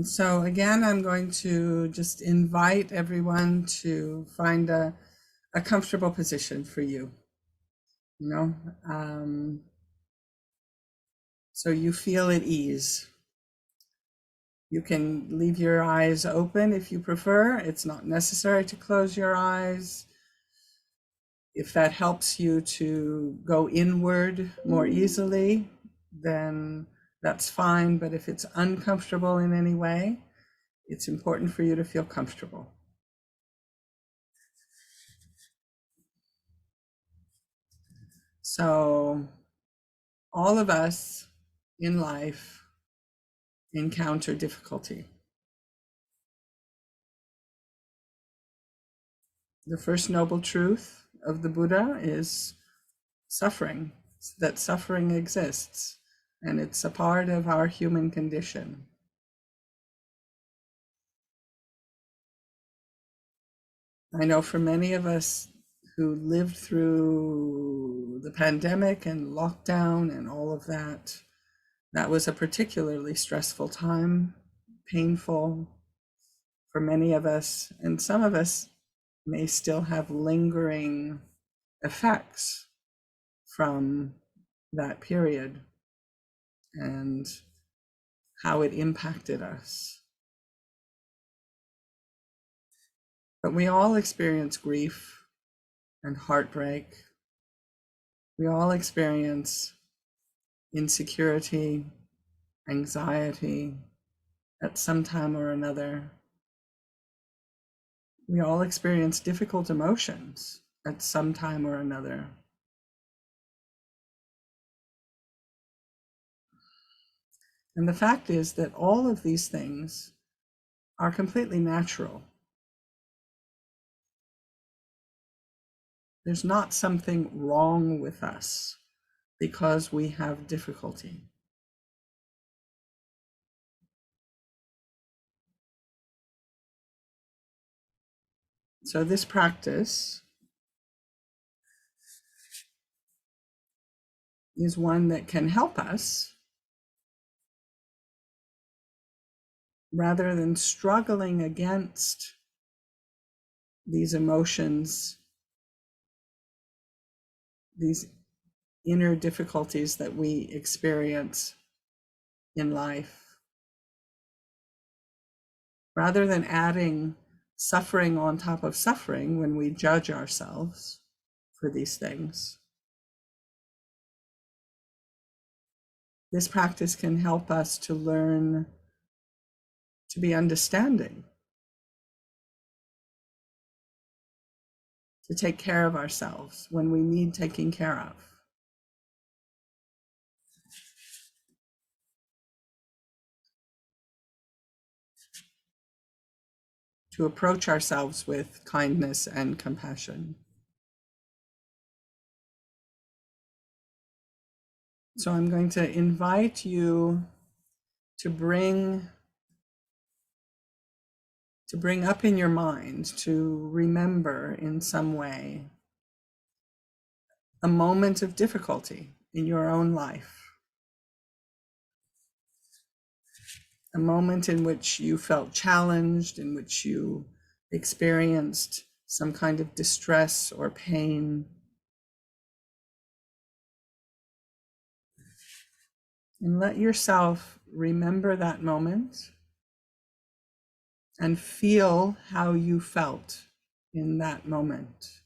So again, I'm going to just invite everyone to find a comfortable position for you, you know, so you feel at ease. You can leave your eyes open if you prefer. It's not necessary to close your eyes. If that helps you to go inward more easily, then that's fine. But if it's uncomfortable in any way, it's important for you to feel comfortable. So all of us in life encounter difficulty. The first noble truth of the Buddha is suffering, that suffering exists, and it's a part of our human condition. I know for many of us who lived through the pandemic and lockdown and all of that, that was a particularly stressful time, painful for many of us, and some of us may still have lingering effects from that period and how it impacted us. But we all experience grief and heartbreak. We all experience insecurity, anxiety at some time or another. We all experience difficult emotions at some time or another. And the fact is that all of these things are completely natural. There's not something wrong with us because we have difficulty. So this practice is one that can help us rather than struggling against these emotions, these inner difficulties that we experience in life. Rather than adding suffering on top of suffering when we judge ourselves for these things, this practice can help us to learn to be understanding, to take care of ourselves when we need taking care of. To approach ourselves with kindness and compassion. So I'm going to invite you to bring up in your mind, to remember in some way a moment of difficulty in your own life, a moment in which you felt challenged, in which you experienced some kind of distress or pain. And let yourself remember that moment and feel how you felt in that moment.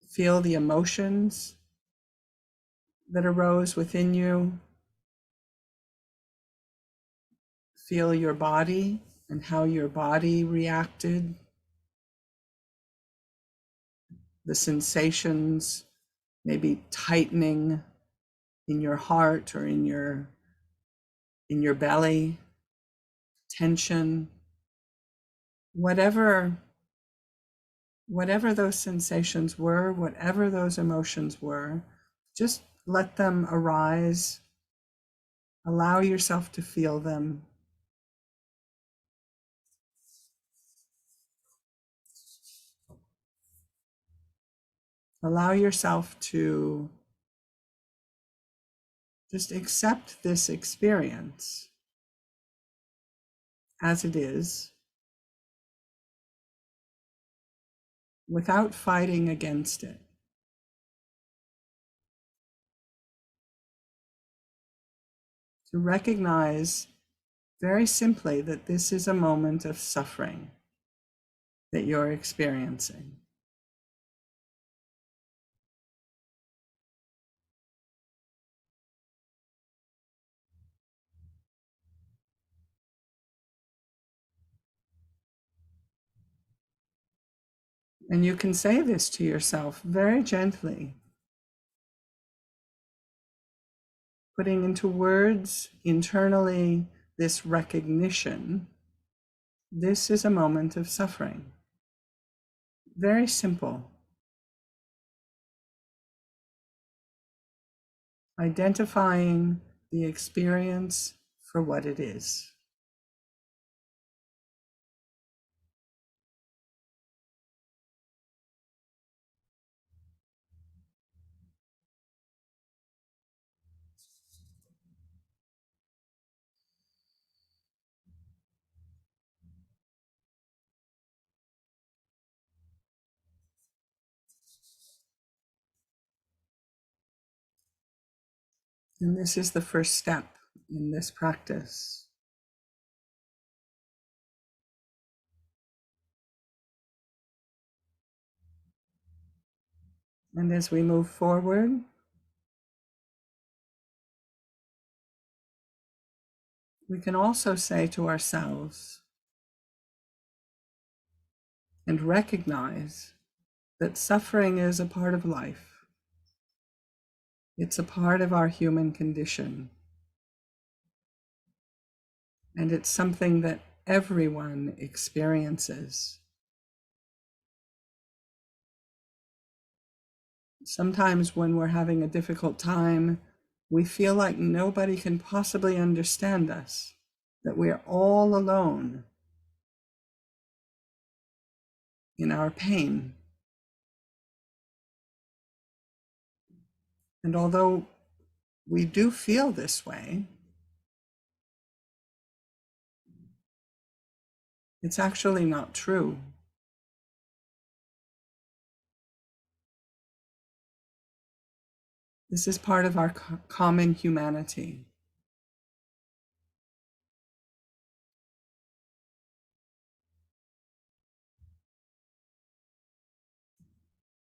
Feel the emotions that arose within you. Feel your body and how your body reacted. The sensations, maybe tightening in your heart or in your belly, tension, whatever those sensations were, whatever those emotions were, just let them arise. Allow yourself to feel them. Allow yourself to Just accept this experience as it is without fighting against it. To recognize very simply that this is a moment of suffering that you're experiencing. And you can say this to yourself very gently, putting into words internally this recognition. This is a moment of suffering. Very simple. Identifying the experience for what it is. And this is the first step in this practice. And as we move forward, we can also say to ourselves and recognize that suffering is a part of life. It's a part of our human condition. And it's something that everyone experiences. Sometimes when we're having a difficult time, we feel like nobody can possibly understand us, that we're all alone in our pain. And although we do feel this way, it's actually not true. This is part of our common humanity.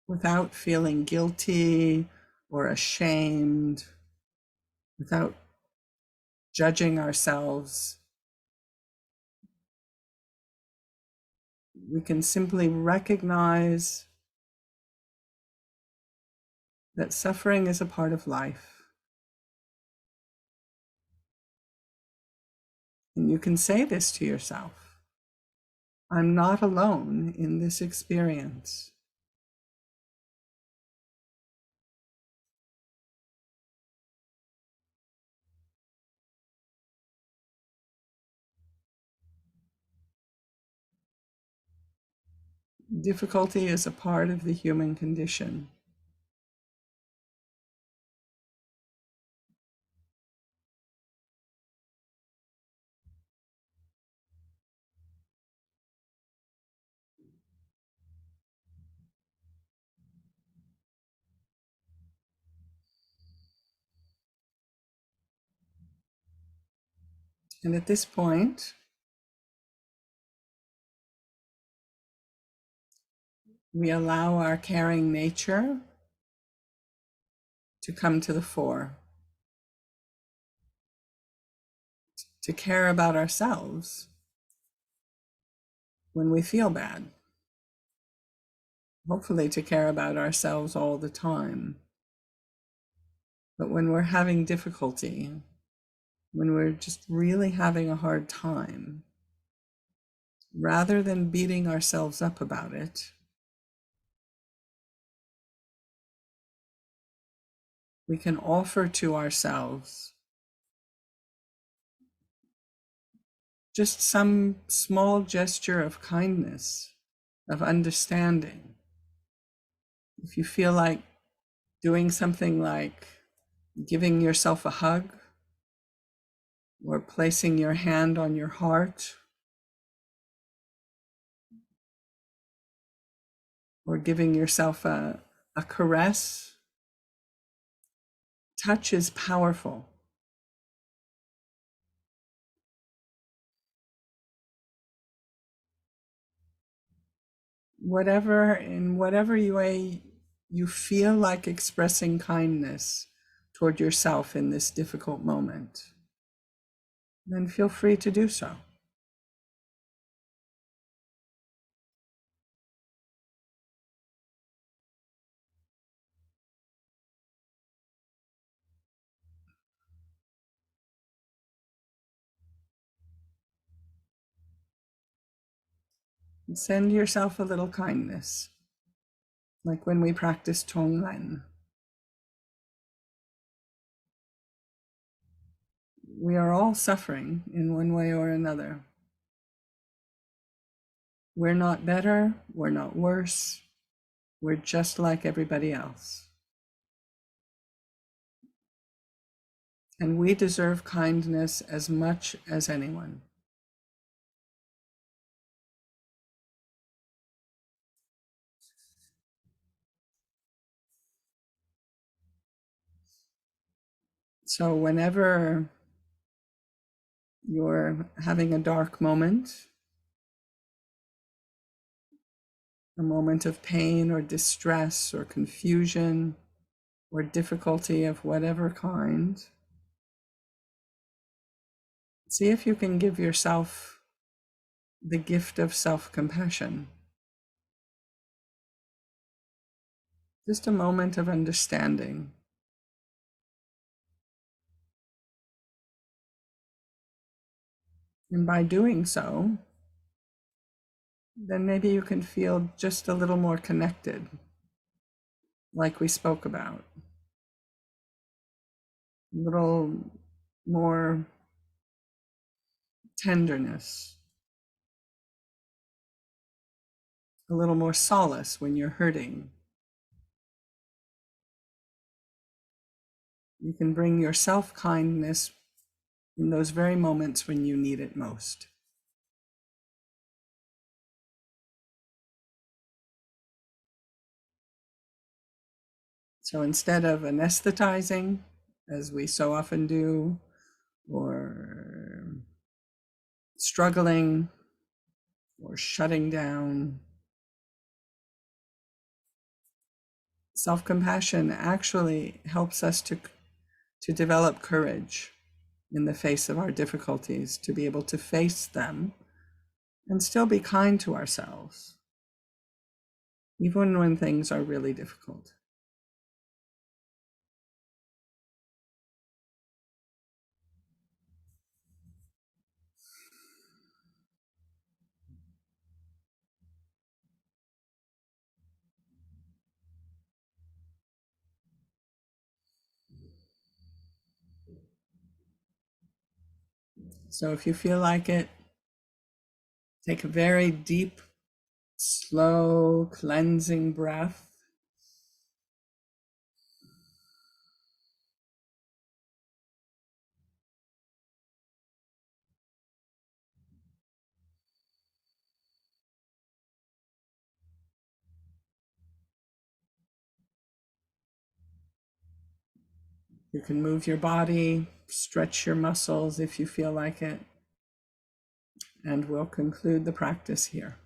Without feeling guilty or ashamed, without judging ourselves, we can simply recognize that suffering is a part of life. And you can say this to yourself: I'm not alone in this experience. Difficulty is a part of the human condition. And at this point, we allow our caring nature to come to the fore, to care about ourselves when we feel bad. Hopefully to care about ourselves all the time. But when we're having difficulty, when we're just really having a hard time, rather than beating ourselves up about it, we can offer to ourselves just some small gesture of kindness, of understanding. If you feel like doing something like giving yourself a hug, or placing your hand on your heart, or giving yourself a caress. Touch is powerful. In whatever way you feel like expressing kindness toward yourself in this difficult moment, then feel free to do so. And send yourself a little kindness, like when we practice Tonglen. We are all suffering in one way or another. We're not better, we're not worse, we're just like everybody else. And we deserve kindness as much as anyone. So whenever you're having a dark moment, a moment of pain or distress or confusion or difficulty of whatever kind, see if you can give yourself the gift of self-compassion. Just a moment of understanding. And by doing so, then maybe you can feel just a little more connected, like we spoke about. A little more tenderness, a little more solace when you're hurting. You can bring yourself kindness in those very moments when you need it most. So instead of anesthetizing, as we so often do, or struggling, or shutting down, self-compassion actually helps us to develop courage in the face of our difficulties, to be able to face them and still be kind to ourselves, even when things are really difficult. So if you feel like it, take a very deep, slow, cleansing breath. You can move your body, stretch your muscles if you feel like it, and we'll conclude the practice here.